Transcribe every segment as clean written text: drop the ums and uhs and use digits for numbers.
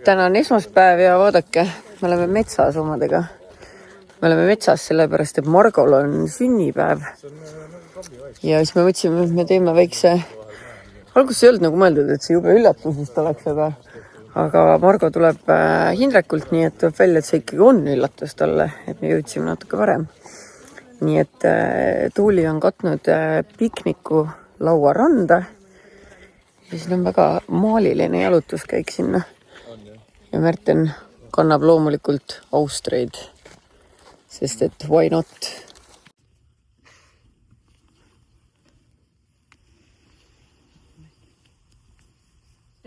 täna on esmaspäev ja vaadake, me oleme metsas omadega. Me oleme metsas sellepärast, et Margol on sünnipäev. Ja siis me mõtlesime, et me teeme väikse... Alguses ei olnud nagu mõeldud, et see jube üllatus vist oleks, aga Margo tuleb Hindrekult, nii et tuleb välja, et see ikkagi on üllatus talle, et me jõudsime natuke varem. Nii et Tuuli on katnud pikniku laua randa ja siin on väga maaliline jalutuskäik sinna. Ja Märten kannab loomulikult austreid, sest et why not?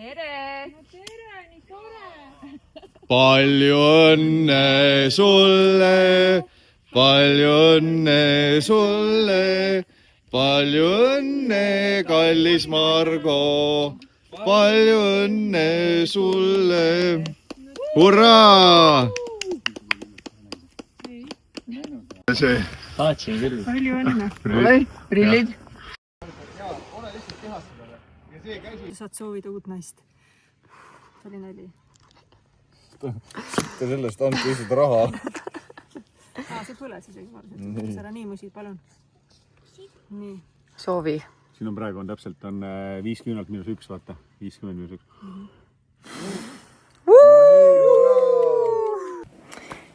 Tere! Tere, nii tore! Palju õnne sulle, palju õnne sulle, palju õnne, kallis Margo, palju õnne sulle. Hurraa! Taatsin küll. Palju õnne. Ole, prillid. Saad soovida uut naist. See oli nali. Ta sellest andke lihtsalt raha. See põles isegi. Sa ära nii musid, palun. Nii. Soovi. Siin on praegu täpselt 50-1, vaata. 50-1.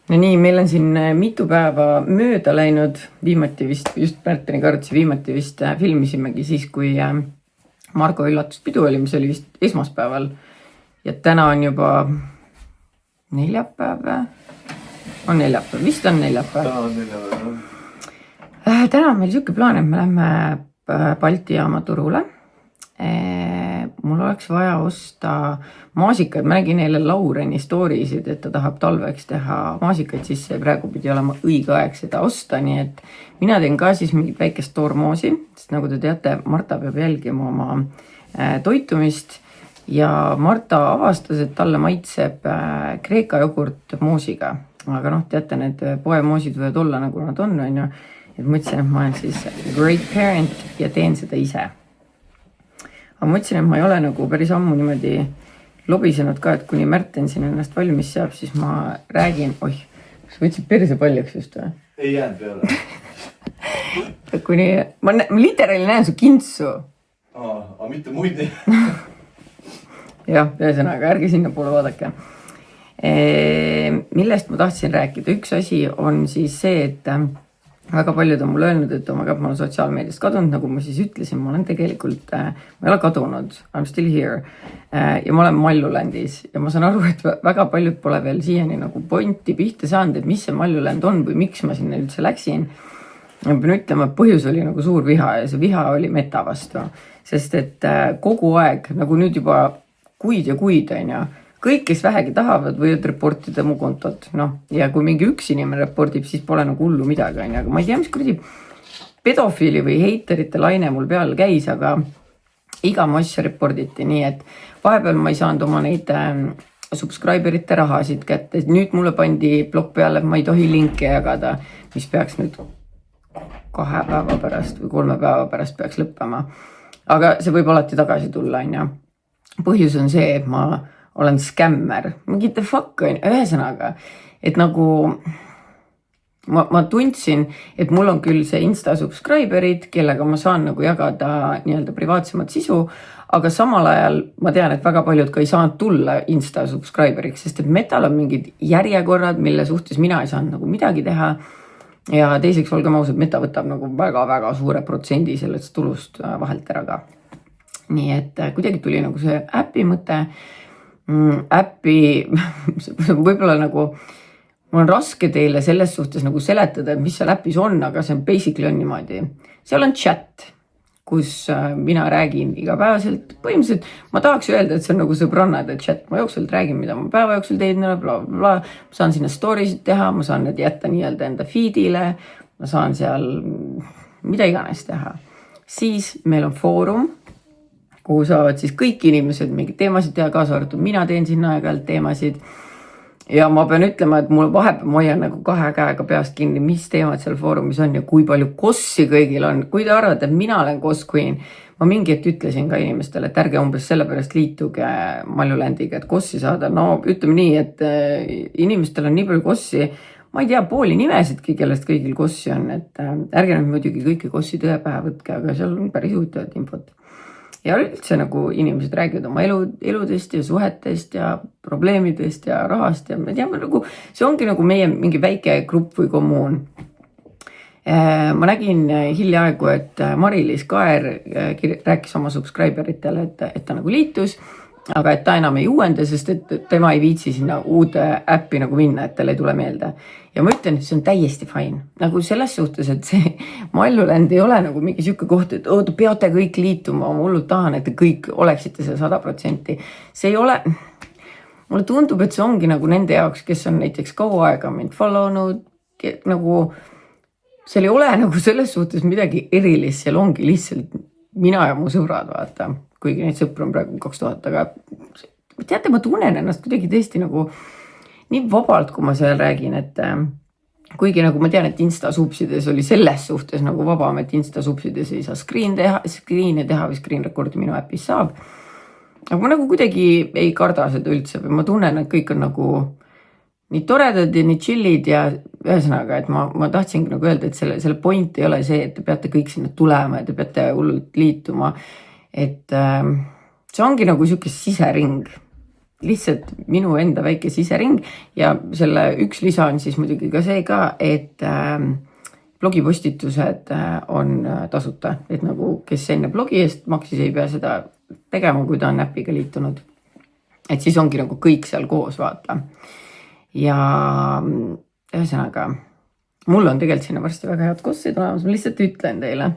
No nii, meil on siin mitu päeva mööda läinud. Viimati vist, just Märteni kartsi viimati vist filmisimegi siis, kui Margo üllatuspidu oli, mis oli vist esmaspäeval. Ja täna on juba neljapäev. On neljapäev, vist on neljapäev. Täna on neljapäev. Täna on meil siuke plaan, et me lähme Balti jaama turule. Mul oleks vaja osta maasikaid. Ma nägin neile Laureni storiisid, et ta tahab talveks teha maasikaid sisse. Praegu pidi olema õige aeg seda osta, nii et mina teen ka siis mingit väikest toormoosi, sest nagu te teate, Marta peab jälgima oma toitumist ja Marta avastas, et talle maitseb kreeka jogurt moosiga. Aga teate, need poemoosid võivad olla nagu nad on, ja mõtlesin, et ma olen siis great parent ja teen seda ise. Aga mõtlesin, et ma ei ole nagu päris ammu niimoodi lobisenud ka, et kuni Märten siin ennast valmis saab, siis ma räägin, sa võtsid perse paljaks just või? Ei jäänud peale. Kuni, ma literaali näen su kintsu. Aga mitte muid nii. Jah, ühesõnaga, ärge sinna poole vaadake. Millest ma tahtsin rääkida? Üks asi on siis see, et väga paljud on mulle öelnud, et ma olen sotsiaalmeediast kadunud, nagu ma siis ütlesin, ma olen tegelikult, ma ei ole kadunud, I'm still here. Ja ma olen Mallulandis ja ma saan aru, et väga paljud pole veel siiani nagu pointi pihta saanud, et mis see Malluland on või miks ma sinna üldse läksin. Ma pean ütlema, et põhjus oli nagu suur viha ja see viha oli meta vastu, sest et kogu aeg, nagu nüüd juba kuid ja kuid on ja kõik, kes vähegi tahavad, võivad reportida mu kontot. Ja kui mingi üks inimene reportib, siis pole nagu hullu midagi. Aga ma ei tea, mis kuradi pedofiili või heiterite laine mul peal käis, aga iga mu asja reportiti. Nii et vahepeal ma ei saanud oma neid subscriberite rahasid kätte. Nüüd mulle pandi blog peale, et ma ei tohi linke jagada, mis peaks nüüd 2 päeva pärast või 3 päeva pärast peaks lõppema. Aga see võib alati tagasi tulla. Põhjus on see, et ma olen skämmer. Mingi the fuck on, ühesõnaga, et nagu ma tundsin, et mul on küll see Insta subscriberid, kellega ma saan nagu jagada nii-öelda privaatsemat sisu, aga samal ajal ma tean, et väga paljud ka ei saanud tulla Insta subscriberiks, sest et metal on mingid järjekorrad, mille suhtes mina ei saanud nagu midagi teha. Ja teiseks olgem ausad, meta võtab nagu väga-väga suure protsendi sellest tulust vahelt ära ka. Nii et kuidagi tuli nagu see äpi mõte, äppi, võib-olla nagu, mul on raske teile selles suhtes nagu seletada, et mis seal äpis on, aga see basically on niimoodi. Seal on chat, kus mina räägin igapäevaselt, põhimõtteliselt ma tahaks öelda, et see on nagu sõbrannade chat, ma jooksvalt räägin, mida ma päeva jooksul teedin, bla, bla, bla. Ma saan sinna stories'id teha, ma saan need jätta nii-öelda enda feedile, ma saan seal mida iganes teha. Siis meil on foorum, kuhu saavad siis kõik inimesed mingid teemasid teha, kaasa arvatud mina teen sinna aeg-ajalt teemasid. Ja ma pean ütlema, et mul vahepeal ma hoian nagu 2 käega peast kinni, mis teemad seal foorumis on ja kui palju kossi kõigil on. Kui te arvate, et mina olen koss queen, ma mingi hetk ütlesin ka inimestele, et ärge umbes sellepärast liituge Maljulandiga, et kossi saada. No ütleme nii, et inimestel on nii palju kossi, ma ei tea pooli nimesidki, kellest kõigil kossi on, et ärge nüüd muidugi kõiki kossi tõe pähe võtke, aga seal on päris huvitavat infot. Ja üldse nagu inimesed räägivad oma eludest ja suhetest ja probleemidest ja rahast ja ma tean, nagu, see ongi nagu meie mingi väike grupp või kommuun. Ma nägin hiljaaegu, et Mari-Liis Kaer rääkis oma subscriberitele, et ta nagu liitus, aga et ta enam ei uuenda, sest et tema ei viitsi sinna uude äppi nagu minna, et tal ei tule meelde. Ja ma ütlen, et see on täiesti fine. Nagu selles suhtes, et see Maljuland ei ole nagu mingi siuke koht, et te peate kõik liituma, ma hullult tahan, et te kõik oleksite see 100%. See ei ole, mulle tundub, et see ongi nagu nende jaoks, kes on näiteks kaua aega mind follownud, nagu seal ei ole nagu selles suhtes midagi erilist, seal ongi lihtsalt mina ja mu sõbrad, vaata, kuigi neid sõpru on praegu 2000, aga teate, ma tunnen ennast kuidagi tõesti nagu nii vabalt, kui ma seal räägin, et kuigi nagu ma tean, et Insta subsides oli selles suhtes nagu vabam, et Insta subsides ei saa screen'e teha või screen record'i minu äpis saab. Aga ma nagu kuidagi ei karda seda üldse või ma tunnen, et kõik on nagu nii toredad ja nii chillid ja ühesõnaga, et ma tahtsingi nagu öelda, et selle point ei ole see, et te peate kõik sinna tulema ja te peate hullult liituma. Et see ongi nagu siuke sisering, lihtsalt minu enda väike sisering ja selle üks lisa on siis muidugi ka see ka, et blogipostitused on tasuta, et nagu kes enne blogi eest maksis, ei pea seda tegema, kui ta on äpiga liitunud. Et siis ongi nagu kõik seal koos, vaata. Ja ühesõnaga, mul on tegelikult sinna varsti väga head kossid olemas, ma lihtsalt ütlen teile.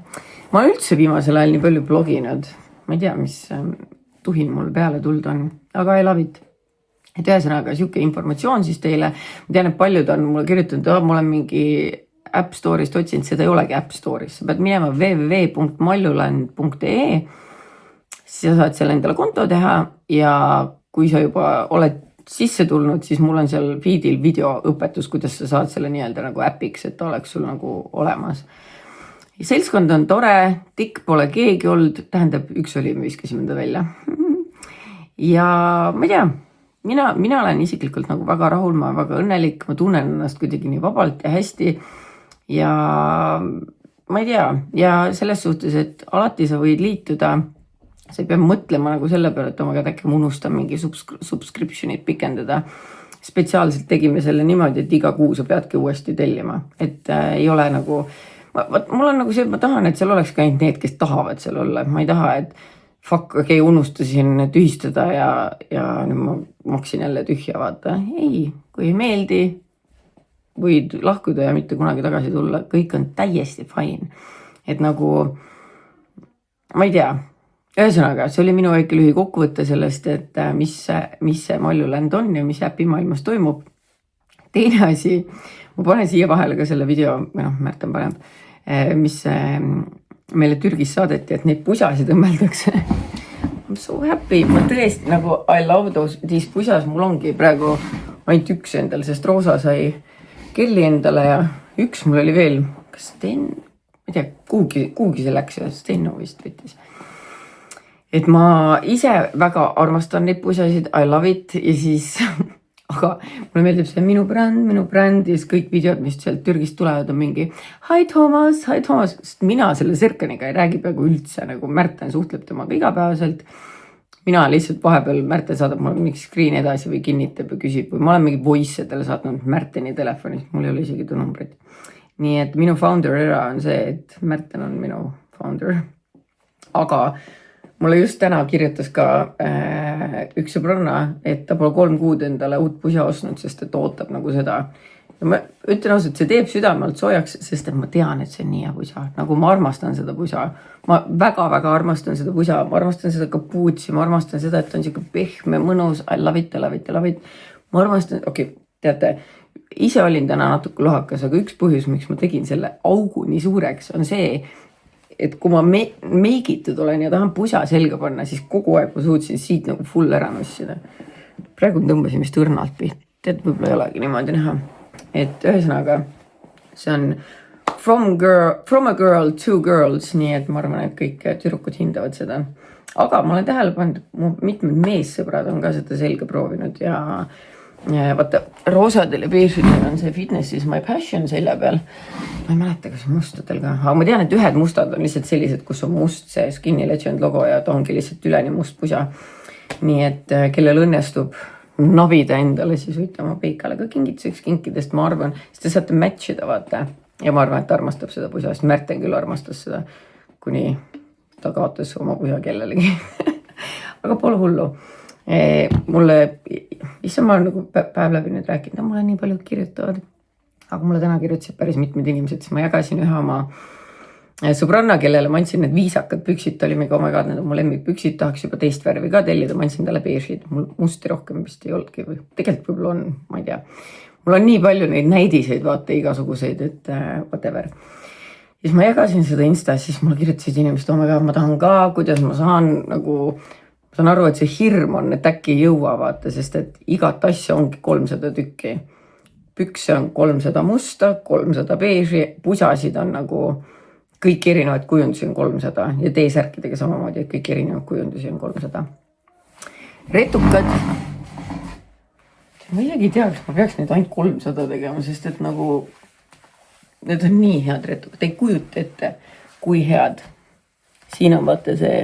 Ma olen üldse viimasel ajal nii palju bloginud, ma ei tea, mis tuhin mul peale tuld on, aga I love it. Et ühesõnaga, siuke informatsioon siis teile. Ma tean, et paljud on mulle kirjutanud, et ma olen mingi App Store'ist otsinud, seda ei olegi App Store'is. Sa pead minema www.maljuland.ee, siis sa saad seal endale konto teha ja kui sa juba oled sisse tulnud, siis mul on seal feedil videoõpetus, kuidas sa saad selle nii-öelda nagu äpiks, et ta oleks sul nagu olemas. Seltskond on tore, tikk pole keegi olnud, tähendab, üks oli, me viskasime ta välja. Ja ma ei tea, mina olen isiklikult nagu väga rahul, ma olen väga õnnelik, ma tunnen ennast kuidagi nii vabalt ja hästi ja ma ei tea, ja selles suhtes, et alati sa võid liituda. Sa ei pea mõtlema nagu selle peale, et omaga äkki ma unustan mingi subscription'id pikendada. Spetsiaalselt tegime selle niimoodi, et iga kuu sa peadki uuesti tellima. Et ei ole nagu, mul on nagu see, et ma tahan, et seal oleks ka ainult need, kes tahavad seal olla. Ma ei taha, et okei, unustasin tühistada ja nüüd ma maksin jälle tühja, vaata. Ei, kui ei meeldi, võid lahkuda ja mitte kunagi tagasi tulla. Kõik on täiesti fine. Et nagu, ma ei tea, ühesõnaga, see oli minu väike lühi kokkuvõtte sellest, et mis see Maljuland on ja mis äpi maailmas toimub. Teine asi, ma panen siia vahele ka selle video, Märten paneb, mis meile Türgis saadeti, et neid pusasid õmmeldakse. I'm so happy, ma tõesti nagu I love these pusas, mul ongi praegu ainult üks endal, sest Roosa sai kelli endale ja üks mul oli veel, kas Sten, ma ei tea, kuhugi see läks ja Stenno vist võttis. Et ma ise väga armastan neid pusasid, I love it ja siis, aga mulle meeldib see minu bränd ja siis kõik videod, mis sealt Türgist tulevad on mingi Hi Thomas, sest mina selle Serkaniga ei räägi peaaegu üldse, nagu Märten suhtleb temaga igapäevaselt. Mina lihtsalt vahepeal Märten saadab mulle mingi screen edasi või kinnitab ja küsib, või ma olen mingi voice talle saatnud Märteni telefonist, mul ei ole isegi ta numbrit. Nii et minu founder era on see, et Märten on minu founder, aga mulle just täna kirjutas ka üks sõbranna, et ta pole 3 kuud endale uut pusa ostnud, sest et ootab nagu seda. Ja ma ütlen ausalt, see teeb südamelt soojaks, sest et ma tean, et see on nii hea pusa. Nagu ma armastan seda pusa. Ma väga-väga armastan seda pusa. Ma armastan seda kapuutsi. Ma armastan seda, et on siuke pehme, mõnus. I love it. Ma armastan, teate, ise olin täna natuke lohakas, aga üks põhjus, miks ma tegin selle augu nii suureks, on see, et kui ma meigitud olen ja tahan pusa selga panna, siis kogu aeg ma suutsin siit nagu full ära nussida. Praegu tõmbasin vist õrnalt pihta, et võib-olla ei olegi niimoodi näha. Et ühesõnaga, see on from a girl to girls, nii et ma arvan, et kõik tüdrukud hindavad seda. Aga ma olen tähele pannud, mu mitmed meessõbrad on ka seda selga proovinud ja vaata, roosadel ja beežidel on see fitness is my passion selja peal. Ma ei mäleta, kas mustadel ka, aga ma tean, et ühed mustad on lihtsalt sellised, kus on must see Skinny Legend logo ja ta ongi lihtsalt üleni must pusa. Nii et kellel õnnestub nabida endale, siis võite oma peikale ka kingituseks kinkidest, ma arvan, siis te saate matchida, vaata. Ja ma arvan, et ta armastab seda pusa, sest Märten küll armastas seda, kuni ta kaotas oma pusa kellelegi. Aga pole hullu. Mulle, issa ma olen nagu päev läbi nüüd rääkinud, mulle nii palju kirjutavad. Aga mulle täna kirjutasid päris mitmed inimesed, siis ma jagasin ühe oma sõbranna, kellele ma andsin need viisakad püksid, ta oli mega, oh my god, need on mu lemmikpüksid, tahaks juba teist värvi ka tellida, ma andsin talle beežid, mul musti rohkem vist ei olnudki või tegelikult võib-olla on, ma ei tea. Mul on nii palju neid näidiseid, vaata igasuguseid, et whatever. Siis ma jagasin seda Instas, siis mulle kirjutasid inimesed, oh my god, ma tahan ka, kuidas ma saan nagu, ma saan aru, et see hirm on, et äkki ei jõua, vaata, sest et igat asja ongi 300 tükki. Pükse on 300 musta, 300 beeži, pusasid on nagu kõik erinevad kujundusi on 300 ja T-särkidega samamoodi, et kõik erinevad kujundusi on 300. Retukad. Ma isegi ei tea, kas ma peaks neid ainult 300 tegema, sest et nagu need on nii head retukad. Ei kujuta ette, kui head. Siin on vaata see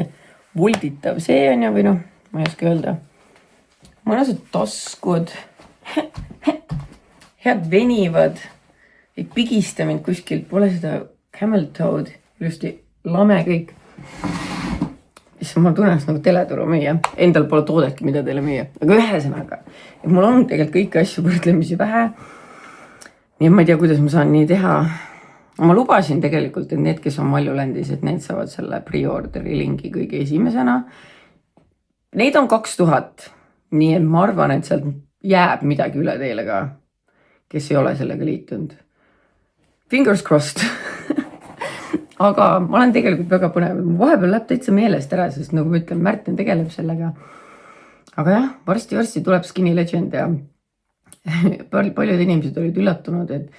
volditav see on ja või noh, ma ei oska öelda. Mõnusad taskud. Head venivad. Ei pigista mind kuskilt, pole seda camel toad, ilusti lame kõik. Issa ma tunneks nagu teleturu müüa. Endal pole toodetki, mida teile müüa. Aga ühesõnaga, et mul on tegelikult kõiki asju võrdlemisi vähe. Nii et ma ei tea, kuidas ma saan nii teha. Ma lubasin tegelikult, et need, kes on Maljulandis, et need saavad selle pre-orderi lingi kõige esimesena. Neid on 2000. Nii et ma arvan, et sealt jääb midagi üle teile ka, kes ei ole sellega liitunud. Fingers crossed. Aga ma olen tegelikult väga põnev. Vahepeal läheb täitsa meelest ära, sest nagu ma ütlen, Märten tegeleb sellega. Aga jah, varsti tuleb Skinny Legend ja paljud inimesed olid üllatunud, et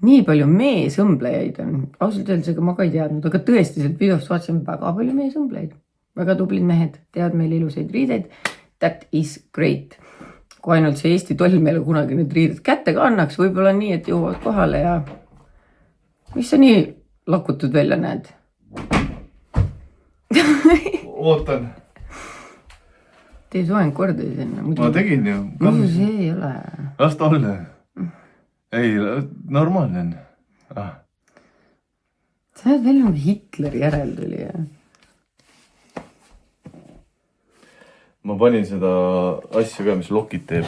nii palju meesõmblejaid on. Ausalt öeldes, ega ma ka ei teadnud, aga tõesti sealt videost vaatasin väga palju meesõmblejaid. Väga tublid mehed, teavad meil ilusaid riideid. That is great. Kui ainult see Eesti toll meile kunagi need riided kätte ka annaks, võib-olla nii, et jõuavad kohale ja mis sa nii lakutud välja näed? Ootan. Tee soeng korda sinna. Ma tegin ju. Muidu see ei ole. Las ta olla. Ei, normaalne on. Sa näed välja nagu Hitleri järeltuli. Ma panin seda asja ka, mis lokid teeb.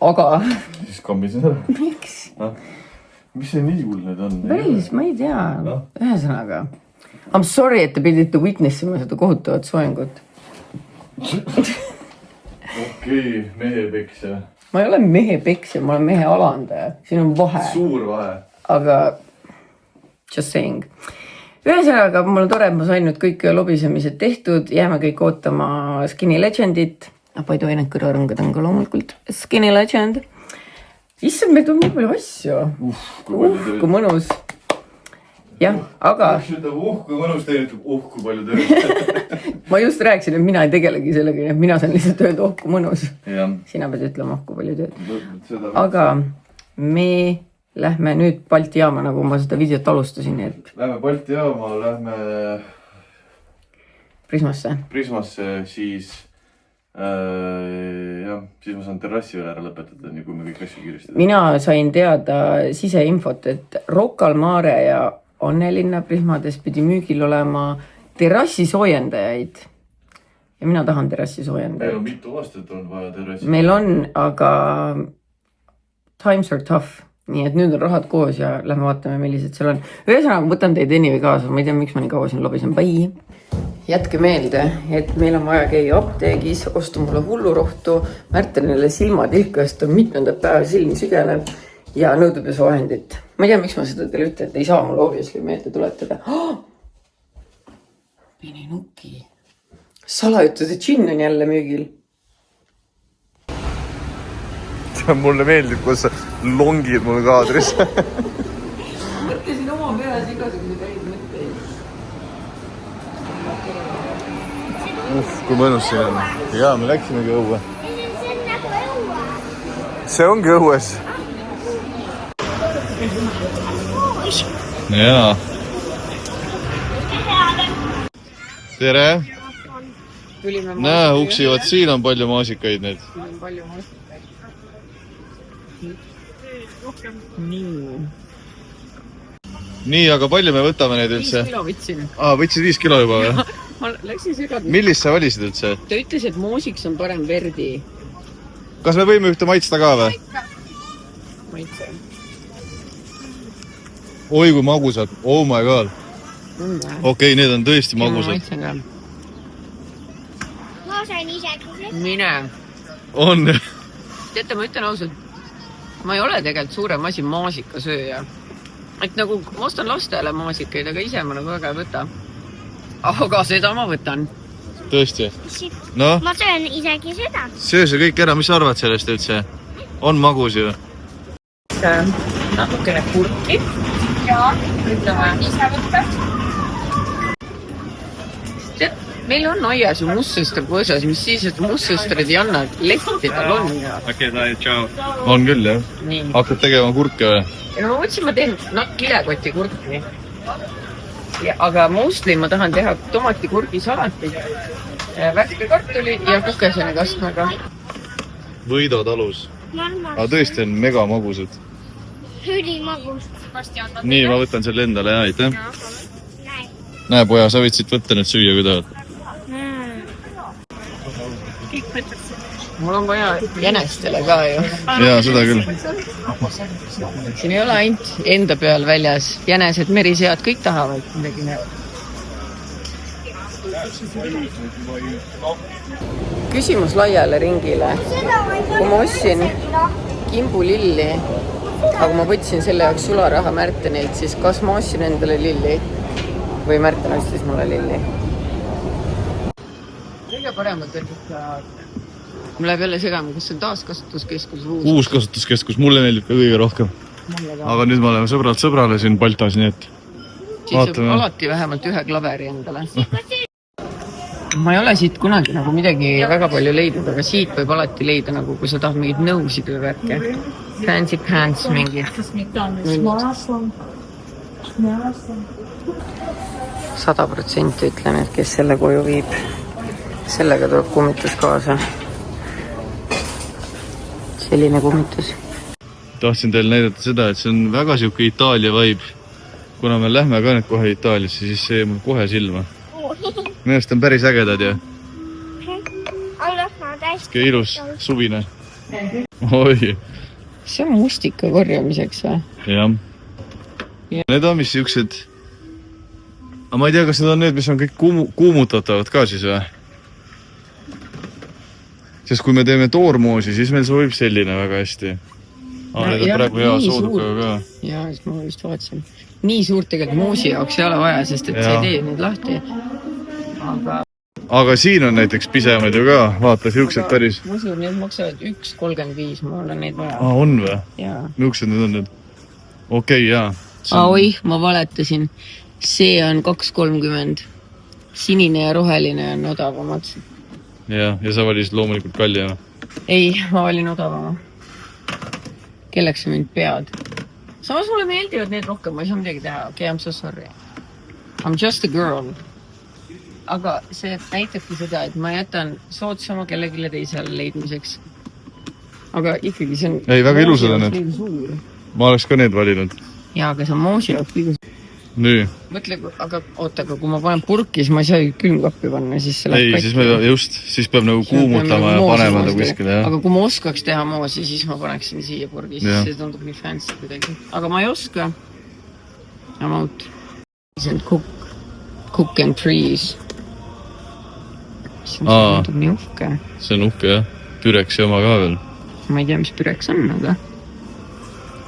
Aga? Siis kambisin ära. Miks? Mis see nii hull nüüd on? Päris, ma ei tea. Ühesõnaga. I'm sorry, et te pidite witnessima seda kohutavat soengut. Okei, mehe peksja. Ma ei ole mehe peksja, ma olen mehe alandaja. Siin on vahe. Suur vahe. Aga just saying. Ühesõnaga, mul on tore, et ma sain nüüd kõik lobisemised tehtud. Jääme kõik ootama Skinny Legendit. Paidu ained kõrvarõngad on ka loomulikult Skinny Legend. Issand, meil tuleb nii palju asju. Kui mõnus. Jah, aga... kui mõnus teil ütleb, kui palju tööd. Ma just rääkisin, et mina ei tegelegi sellega, et mina saan lihtsalt öelda, kui mõnus. Ja. Sina pead ütlema, kui palju tööd. Aga me lähme nüüd Balti jaama, nagu ma seda videot alustasin. Et... Lähme Balti jaama, lähme... Prismasse, siis... jah, siis ma saan terrassi veel ära lõpetada, nii kui me kõik asju kiiristada. Mina sain teada siseinfot, et Rocca al Mare ja Annelinna Prismades pidi müügil olema terrassi soojendajaid. Ja mina tahan terrassi soojendajaid. Meil on mitu aastat on vaja terrassi. Meil on, aga times are tough. Nii et nüüd on rahad koos ja lähme vaatame, millised seal on. Ühesõnaga, võtan teid anyway kaasa. Ma ei tea, miks ma nii kaua siin lobisen. Bye! Jätke meelde, et meil on vaja käia apteegis, osta mulle hullurohtu, Märtenile silmatilkast on mitmendat päeva silm sügeleb ja nõudepesuvahendit. Ma ei tea, miks ma seda teile ütlen, et ei saa mulle obviously meelde tuletada. Pininuki. Salajutude džinn on jälle müügil. Mulle meeldib, kus sa longid mul kaadris. mõtlesin oma peas igasuguseid häid mõtteid. Kui mõnus siin on. Jaa, me läksimegi õue. See ongi õues. Jaa. Tere! Näe, uksivad, siin on palju maasikaid nüüd. Siin on palju maasikaid. Nii, aga palju me võtame neid üldse? 5 kilo võtsin. Võtsid 5 kilo juba või? Ma läksin segadus. Millist sa valisid üldse? Ta ütles, et moosiks on parem verdi. Kas me võime ühte maitsta ka või? Maitse. Oi kui magusad, oh my god. Okei, need on tõesti magusad. Maitsen ka. Ma sain isegi seda. Mine. On. Teate, ma ütlen ausalt, ma ei ole tegelikult suurem asi maasikasööja. Et nagu ma ostan lastele maasikaid, aga ise ma nagu väga ei võta. Aga seda ma võtan. Tõesti? No? Ma söön isegi seda. Söö see kõik ära, mis sa arvad sellest üldse? On magus ju. Natukene kurki. Jaa. Ütleme. Ise võtta. Meil on aias ju mustsõster põõsas, mis siis, et mustsõstrid ei anna lehti tal on. Okei, tšau. On küll jah. Nii. Hakkad tegema kurke või? Ja ma mõtlesin, ma teen kilekoti kurki. Aga mostly ma tahan teha tomatikurgi salatit, värske kartuli ja kukesene kastmega. Võido talus. Aga tõesti on mega magusad. Ülimagus. Nii, ma võtan selle endale, jah, aitäh. Näe, poja, sa võid siit võtta nüüd süüa, kui tahad. Mul on vaja jänestele ka ju. Jaa, seda küll. Siin ei ole ainult enda peal väljas. Jänesed, merisead, kõik tahavad midagi näha. Küsimus laiale ringile. Kui ma ostsin kimbulilli, aga ma võtsin selle jaoks sularaha Märtenilt, siis kas ma ostsin endale lilli või Märten ostis mulle lilli? Kõige paremad on ikka... Mul läheb jälle segama, kas see on taaskasutuskeskus või uus? Uus kasutuskeskus, mulle meeldib ka kõige rohkem. Aga nüüd me oleme sõbrad sõbrale siin Baltas, nii et siis vaatame. alati vähemalt ühe klaveri endale. Ma ei ole siit kunagi nagu midagi väga palju leidnud, aga siit võib alati leida nagu, kui sa tahad mingid nõusid või värke. Fancy pants mingi. 100% ütlen, et kes selle koju viib, sellega tuleb kummitus kaasa. Selline kummitus. Tahtsin teile näidata seda, et see on väga siuke Itaalia vibe. Kuna me lähme ka nüüd kohe Itaaliasse, siis see mul kohe silma. Meelest on päris ägedad ja ilus suvine. Oi. See on mustika korjamiseks või? Jah. Need on mis siuksed... Aga ma ei tea, kas need on need, mis on kõik kuumutatavad ka siis või? Sest kui me teeme toormoosi, siis meil sobib selline väga hästi. Need on praegu hea soodukaga ka. Jaa, siis ma just vaatasin. Nii suurt tegelikult moosi jaoks ei ole vaja, sest et see ei tee neid lahti. Aga siin on näiteks pisemaid ju ka. Vaata, siuksed päris. Ma usun, need maksavad 1,35. Ma olen neid vaja. On või? Jaa. Miuksed need on nüüd? Okei, jaa. Oih, ma valetasin. See on 2,30. Sinine ja roheline on odavamad. Ja sa valisid loomulikult kalli, jah? Ei, ma valin odavama. Kelleks sa mind pead? Samas mulle meeldivad need rohkem, ma ei saa midagi teha. Okay, I'm so sorry. I'm just a girl. Aga see näitabki seda, et ma jätan soodsama kellegile teisele leidmiseks. Aga ikkagi see on... Ei, väga ilusad on need. Ma oleks ka need valinud. Jaa, aga see on moosi jaoks kõige... Nii. Mõtle, aga oota, aga kui ma panen purki, siis ma ei saa külmkappi panna, siis see läheb katki. Siis peab nagu kuumutama ja panema ta kuskile, jah. Aga kui ma oskaks teha moosi, siis ma paneksin siia purgi, siis see tundub nii fancy kuidagi. Aga ma ei oska. I'm out. Cook and freeze. See tundub nii uhke. See on uhke, jah. Püreksi oma ka veel. Ma ei tea, mis püreks on, aga...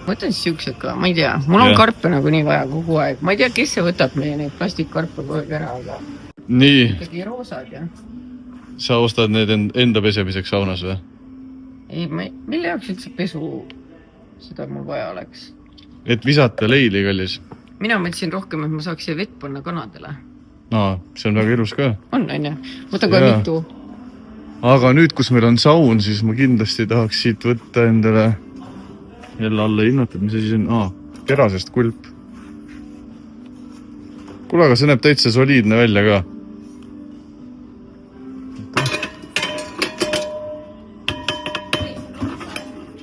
Võtan siis siuksed ka, ma ei tea. Mul on karpe nagu nii vaja kogu aeg. Ma ei tea, kes see võtab meie neid plastikkarpe kogu aeg ära, aga... Nii. Ikkagi roosad, jah. Sa ostad need enda pesemiseks saunas või? Ei, mille jaoks üldse pesu seda mul vaja oleks? Et visata leili, kallis. mina mõtlesin rohkem, et ma saaks siia vett panna kanadele. See on väga ilus ka. On ju? Võta ka mitu. Aga nüüd, kus meil on saun, siis ma kindlasti tahaks siit võtta endale jälle alla hinnatud, mis asi see on? Terasest kulp. Kuule, aga see näeb täitsa soliidne välja ka.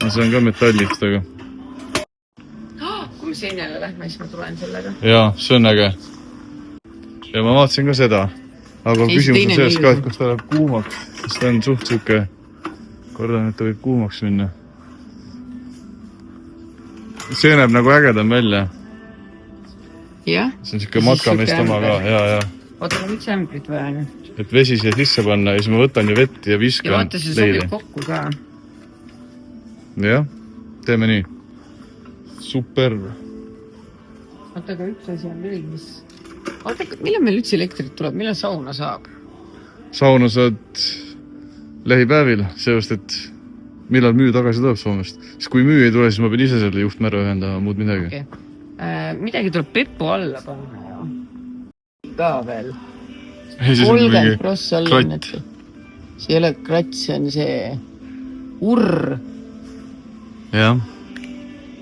See on ka metallist, aga... Kui me seinele lähme, siis ma tulen sellega. Jaa, see on äge. Ja ma vaatasin ka seda. Aga küsimus on selles ka, et kas ta läheb kuumaks. Sest ta on suht siuke... Kordan, et ta võib kuumaks minna. See näeb nagu ägedam välja. Jah? See on siuke matkamest oma ka. Ja. Oota, ma üks ämbrit vajan. Et vesi siia sisse panna ja siis ma võtan ju vett ja viskan ja vaata, see sobib kokku ka. Jah, teeme nii. Super. Oota, aga üks asi on veel, mis... Oota, millal meil üldse elektrit tuleb? Millal sauna saab? Sauna saad lähipäevil, seepärast, et millal müü tagasi tuleb Soomest. Siis kui müü ei tule, siis ma pean ise selle juhtmärra ühendama, muud midagi. Okay. Midagi tuleb Peppu alla panna. Ka veel. 30% alla õnnetu. See ei ole kratt, see on see urr. Jah.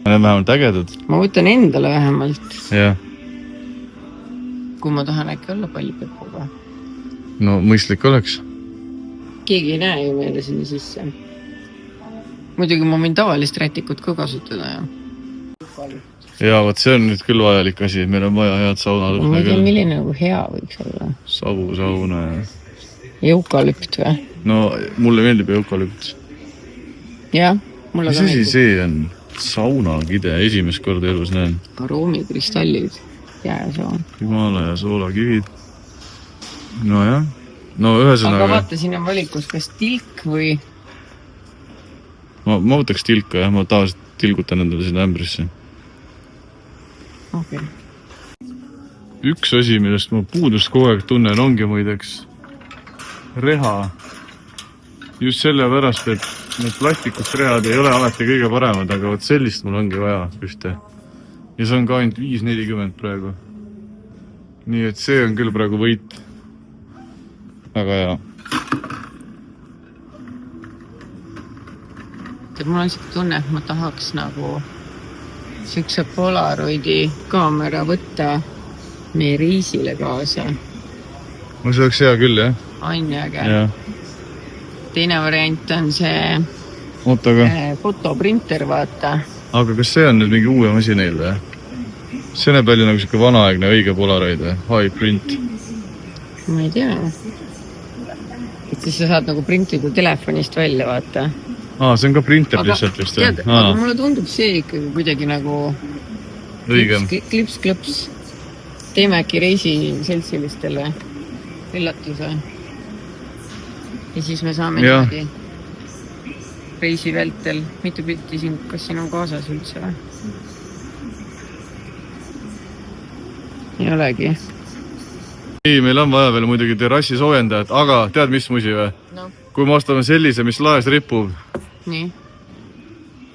Need on vähemalt ägedad. Ma võtan endale vähemalt. Jah. Kui ma tahan äkki olla palju Peppuga. No mõistlik oleks. Keegi ei näe ju meile sinna sisse. Muidugi ma võin tavalist rätikut ka kasutada. Ja, võt see on nüüd küll vajalik asi. Meil on vaja head sauna. Ma ei tea, milline nagu hea võiks olla. Sauna ja... Eukalüpt või? No, mulle meeldib eukalüpt. Jah, mulle ka meeldib. Mis asi see on? Saunakide, esimest korda elus näen. Aroomikristallid. Jääsoon. Himalaja soolakivid. No jah. No ühesõnaga... Aga vaata, siin on valikus kas tilk või... Ma võtaks tilka, jah. Ma tavaliselt tilgutan endale sinna ämbrisse. Okay. Üks asi, millest ma puudust kogu aeg tunnen, ongi muideks reha. Just sellepärast, et need plastikust rehad ei ole alati kõige paremad, aga võt sellist mul ongi vaja ühte. Ja see on ka ainult 5,40 praegu. Nii et see on küll praegu võit. Aga hea. Mul on siuke tunne, et ma tahaks nagu siukse Polaroidi kaamera võtta meie reisile kaasa. No see oleks hea küll, jah? On äge. Teine variant on see fotoprinter, vaata. Aga kas see on nüüd mingi uue asi neil või? See näeb välja nagu siuke vanaaegne õige Polaroid või? High print. Ma ei tea. Et siis sa saad nagu printida telefonist välja, vaata. See on ka printer lihtsalt vist. Aga mulle tundub see ikkagi kuidagi nagu õigem. Klips-klõps. Teeme äkki reisiseltsilistele üllatuse. Ja siis me saame niimoodi reisi vältel. Mitu pilti siin, kas siin on kaasas üldse või? Ei olegi. Ei, meil on vaja veel muidugi terrassi soojendajat, aga tead mis musi või? No. Kui me ostame sellise, mis laes ripub, nii.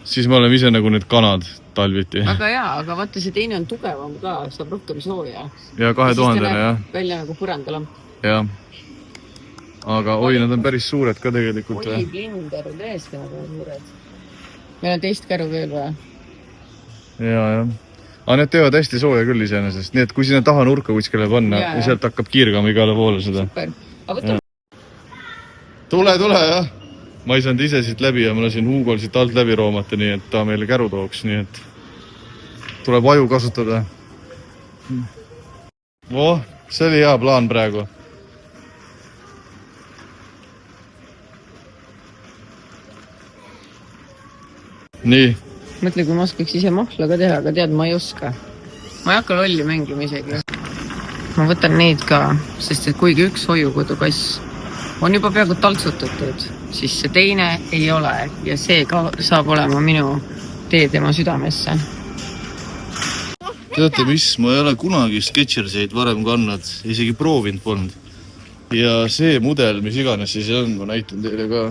Siis me oleme ise nagu need kanad talviti. Aga jaa, aga vaata see teine on tugevam ka, saab rohkem sooja. Ja 2000-ne, jah. Välja nagu põrandalamp. Jah. Aga oi, nad on päris suured ka tegelikult. Oi, blinder on tõesti nagu suured. Meil on teist käru veel või? Jah. Aga need teevad hästi sooja küll iseenesest. Nii et kui sinna taha nurka kuskile panna ja sealt hakkab kiirgama igale poole seda. Super. Aga võtta... Tule, jah. Ma ei saanud ise siit läbi ja ma lasin Hugol siit alt läbi roomata, nii et ta meile käru tooks, nii et tuleb aju kasutada. See oli hea plaan praegu. Nii. Mõtle, kui ma oskaks ise mahla ka teha, aga tead, ma ei oska. Ma ei hakka lolli mängima isegi. Ma võtan neid ka, sest et kuigi üks hoiukodukass on juba peaaegu taltsutatud, siis see teine ei ole ja see ka saab olema minu tee tema südamesse. Teate mis, ma ei ole kunagi Sketcherseid varem kannad, isegi proovinud polnud. Ja see mudel, mis iganes siis on, ma näitan teile ka.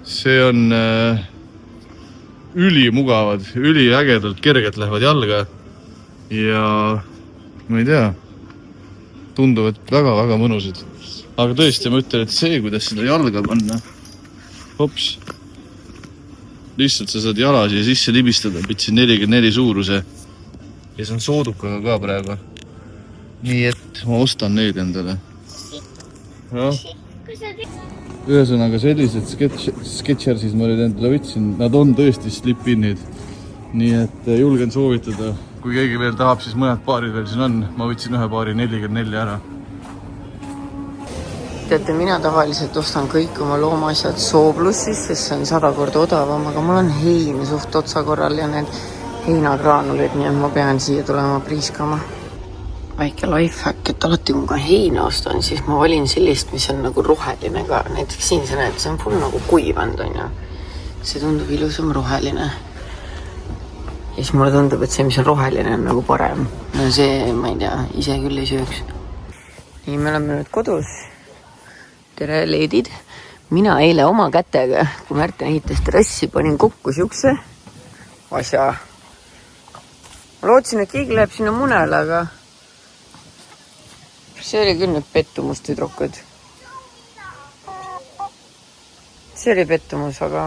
See on ülimugavad, üliägedalt kergelt lähevad jalga ja ma ei tea, tunduvad väga-väga mõnusad. Aga tõesti, ma ütlen, et see, kuidas seda jalga panna, hops, lihtsalt sa saad jala siia sisse libistada, pitsin 44 suuruse ja see on soodukaga ka praegu. Nii et ma ostan neid endale. Ja. Ühesõnaga sellised Sketchersis ma nüüd endale võtsin, nad on tõesti slip-inid. Nii et julgen soovitada, kui keegi veel tahab, siis mõned paarid veel siin on. Ma võtsin ühe paari 44 ära. Teate, mina tavaliselt ostan kõik oma loomaasjad Sooplussis, sest see on 100 korda odavam, aga mul on hein suht otsa korral ja need heinagraanulid, nii et ma pean siia tulema priiskama. Väike lifehack, et alati kui ma heina ostan, siis ma valin sellist, mis on nagu roheline ka. Näiteks siin sa näed, see on full nagu kuivand, on ju. See tundub ilusam roheline. Ja siis mulle tundub, et see, mis on roheline, on nagu parem. No see, ma ei tea, ise küll ei sööks. Nii, me oleme nüüd kodus. Tere, leedid. Mina eile oma kätega, kui Märten ehitas terrassi, panin kokku siukse asja. Ma lootsin, et keegi läheb sinna munele, aga see oli küll nüüd pettumus, tüdrukud. See oli pettumus, aga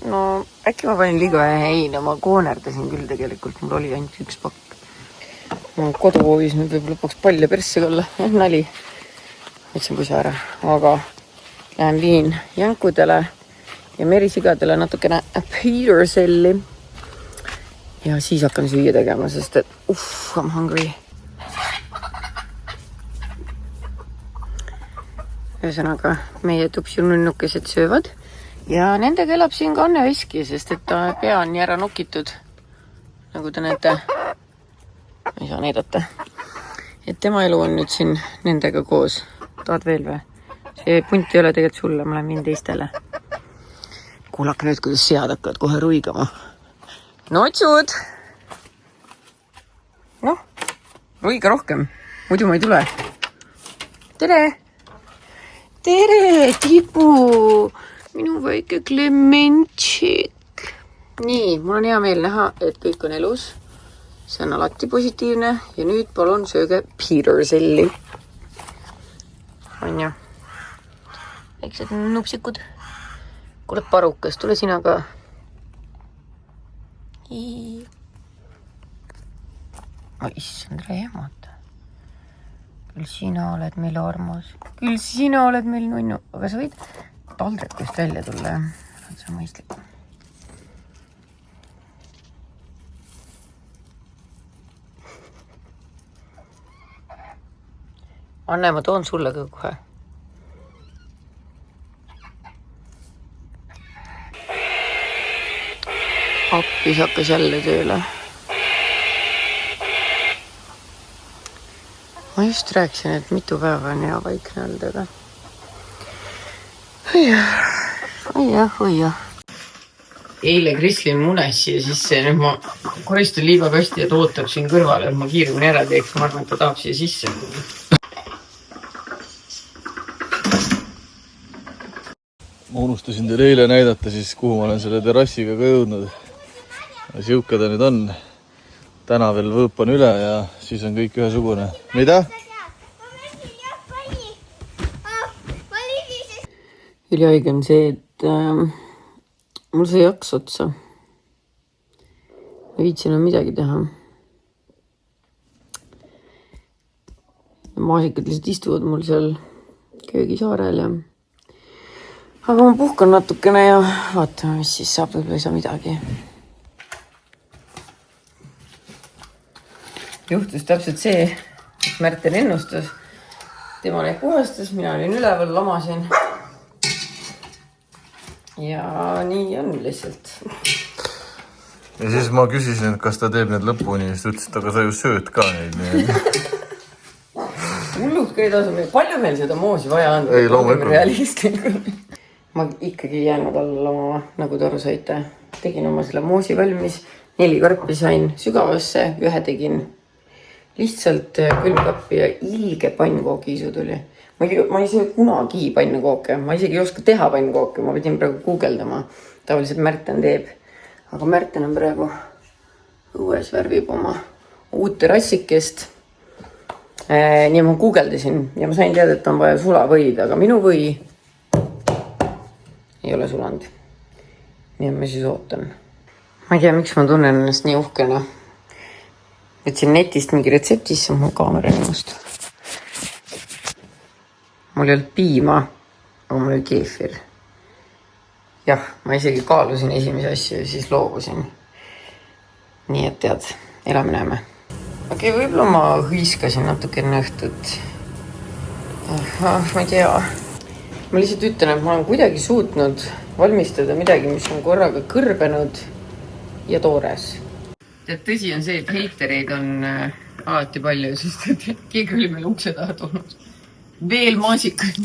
no äkki ma panin liiga heina, ma koonerdasin küll tegelikult, mul oli ainult üks pakk. Ma koduhoovis nüüd võib lõpuks palle persse olla, nali. Võtsin pusa ära, aga lähen viin jänkudele ja merisigadele natukene Peterselli. Ja siis hakkan süüa tegema, sest et I'm hungry. Ühesõnaga, meie tupsinunnukesed söövad ja nendega elab siin ka Anne Veski, sest et ta pea on nii ära nokitud, nagu te näete. Ei saa näidata. Et tema elu on nüüd siin nendega koos. Tahad veel või? See punt ei ole tegelikult sulle, ma lähen viin teistele. Kuulake nüüd, kuidas sead hakkavad kohe ruigama. Notsud! Noh, ruiga rohkem, muidu ma ei tule. Tere! Tere, Tipu! Minu väike Klementšik. Nii, mul on hea meel näha, et kõik on elus. See on alati positiivne. Ja nüüd palun sööge Peterselli. On ju? Väiksed nupsikud. Kuule parukas, tule sina ka. Issand, rehmata. Küll sina oled meil armas. Küll sina oled meil nunnu. Aga sa võid taldrikust välja tulla. See on mõistlik. Anne, ma toon sulle ka kohe. Appis hakkas jälle tööle. Ma just rääkisin, et mitu päeva on hea vaikne olnud, aga Oija. Eile Krislin munes siia sisse, nüüd ma koristan liivakasti ja ta ootab siin kõrvale, et ma kiiremini ära teeks, ma arvan, et ta tahab siia sisse. Ma unustasin teile eile näidata siis, kuhu ma olen selle terrassiga ka jõudnud. Siuke ta nüüd on. Täna veel võõpan üle ja siis on kõik ühesugune. Mida? Ülihaige on see, et mul see jaks otsa. Ma viitsin on midagi teha. Maasikad lihtsalt istuvad mul seal köögisaarel ja aga ma puhkan natukene ja vaatame, mis siis saab, võib-olla ei saa midagi. Juhtus täpselt see, mis Märten ennustas. Tema neid puhastas, mina olin üleval, lamasin. Ja nii on lihtsalt. Ja siis ma küsisin, et kas ta teeb need lõpuni, siis ütles, et aga sa ju sööd ka neid. Hullud ka ei tasu meil. Palju meil seda moosi vaja on? Ei, loomulikult. Ma ikkagi jäänud alla lomama, nagu te aru saite. Tegin oma selle moosi valmis. 4 karpi sain sügavasse, 1 tegin lihtsalt külmkappi ja ilge pannkookiisu tuli. Ma ei söö kunagi pannkooke. Ma isegi ei oska teha pannkooke. Ma pidin praegu guugeldama. Tavaliselt Märten teeb. Aga Märten on praegu õues värvib oma uut terrassikest. Nii ma guugeldasin ja ma sain teada, et on vaja sulavõid, aga minu või ei ole sulanud. Nii ma siis ootan. Ma ei tea, miks ma tunnen ennast nii uhkena. Võtsin netist mingi retseptis, see on mul kaamera nimust. Mul ei olnud piima, aga mul oli keefir. Jah, ma isegi kaalusin esimese asju ja siis loobusin. Nii et tead, elame näeme. Okei, võib-olla ma hõiskasin natuke enne õhtut. Ma ei tea. Ma lihtsalt ütlen, et ma olen kuidagi suutnud valmistada midagi, mis on korraga kõrbenud ja toores. Tead, tõsi on see, et heitereid on alati palju, sest et keegi oli meil ukse taha toonud. Veel maasikud.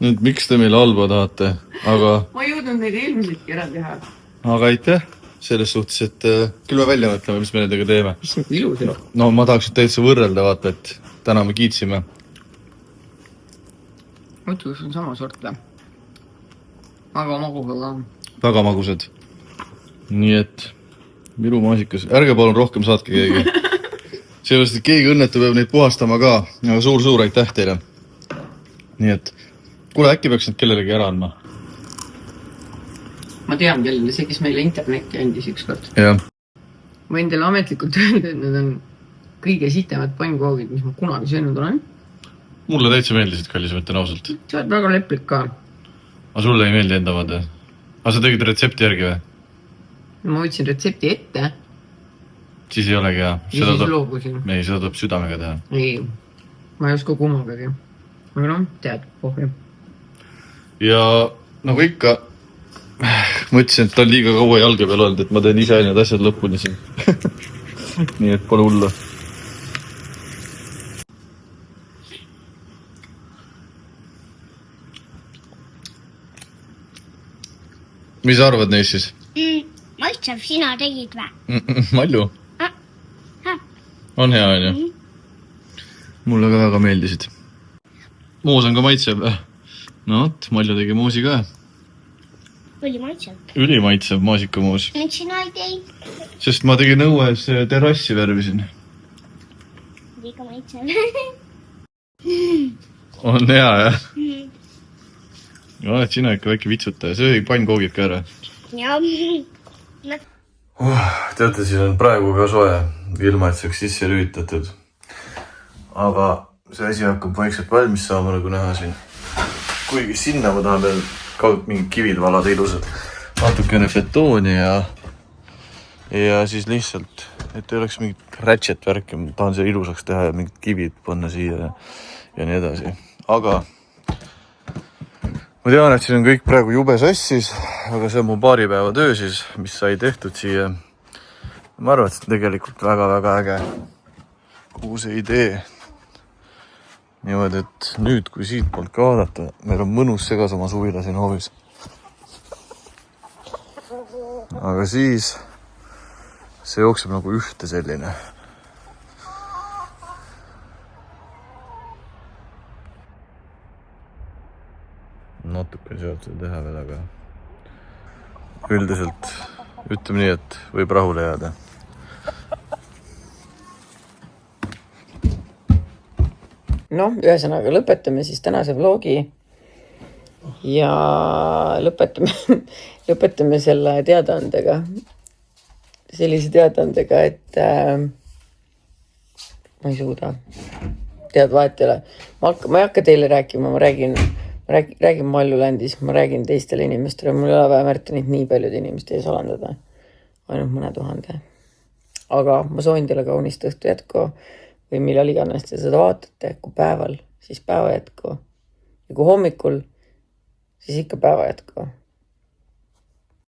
Nüüd, miks te meile halba tahate? Aga... Ma ei jõudnud neid eelmiseltki ära teha. Aga aitäh selles suhtes, et küll me välja mõtleme, mis me nendega teeme. Mis on ilus? No ma tahaks täitsa võrrelda, vaata, et täna me kiitsime. Mõtlus on sama sort või? Väga magusad. Väga magusad. Nii et Viru maasikas. Ärge palun rohkem saatke keegi. Sellest, et keegi õnnetu peab neid puhastama ka. Aga suur aitäh teile. Nii et, kuule, äkki peaks need kellelegi ära andma? Ma tean kellele, see, kes meile internetti andis ükskord. Jah. Ma võin teile ametlikult öelda, et need on kõige sitemad pannkoogid, mis ma kunagi söönud olen. Mulle täitsa meeldisid, kallis, mõtlen ausalt. Sa oled väga leplik ka. Aga sulle ei meeldi enda omad? Aga sa tegid retsepti järgi või? Ma võtsin retsepti ette. Siis ei olegi hea. Ja siis loobusin. Ei, seda tuleb südamega teha. Ei, ma ei oska kummagagi. Aga noh, tead, pohvi. Ja nagu ikka, mõtlesin, et ta on liiga kaua jalge peal olnud, et ma teen ise need asjad lõpuni siin. Nii et pole hullu. Mis sa arvad neist siis? Maitseb, sina tegid vä? Malju? On hea, on ju? Mulle ka väga meeldisid. Moos on ka maitseb. No, Malju tegi moosi ka. Oli maitseb. Üli maitseb maasikamoos. Miks sina ei teinud? Sest ma tegin õues terrassi värvisin. Liiga maitseb. On hea, jah? Oled sina ikka väike vitsutaja. Söögi pannkoogid ka ära. Ja. Teate, siin on praegu ka soe, ilma et saaks sisse lülitatud. Aga see asi hakkab vaikselt valmis saama, nagu näha siin. Kuigi sinna ma tahan veel kaud mingid kivid valada ilusad. Natukene betooni ja siis lihtsalt, et ei oleks mingit ratchet värki. Ma tahan see ilusaks teha ja mingid kivid panna siia ja nii edasi. Aga ma tean, et siin on kõik praegu jube sassis, aga see on mu paari päeva töö siis, mis sai tehtud siia. Ma arvan, et see on tegelikult väga-väga äge. Kogu see idee. Niimoodi, et nüüd, kui siit poolt ka vaadata, meil on mõnus segasama suvila siin hoovis. Aga siis see jookseb nagu ühte selline. Natuke saab seda teha veel, aga üldiselt ütleme nii, et võib rahule jääda. No, ühesõnaga lõpetame siis tänase vlogi ja lõpetame selle teadaandega. Sellise teadaandega, et ma ei suuda. Tead, vahet ei ole. Ma ei hakka teile rääkima, ma räägin Maljulandis, ma räägin teistele inimestele. Mul ei ole vaja Märtonit nii paljud inimeste ees alandada. Ainult mõne 1000. Aga ma soovin teile kaunist õhtu jätku või millal iganes te seda vaatate, kui päeval, siis päeva jätku. Ja kui hommikul, siis ikka päeva jätku.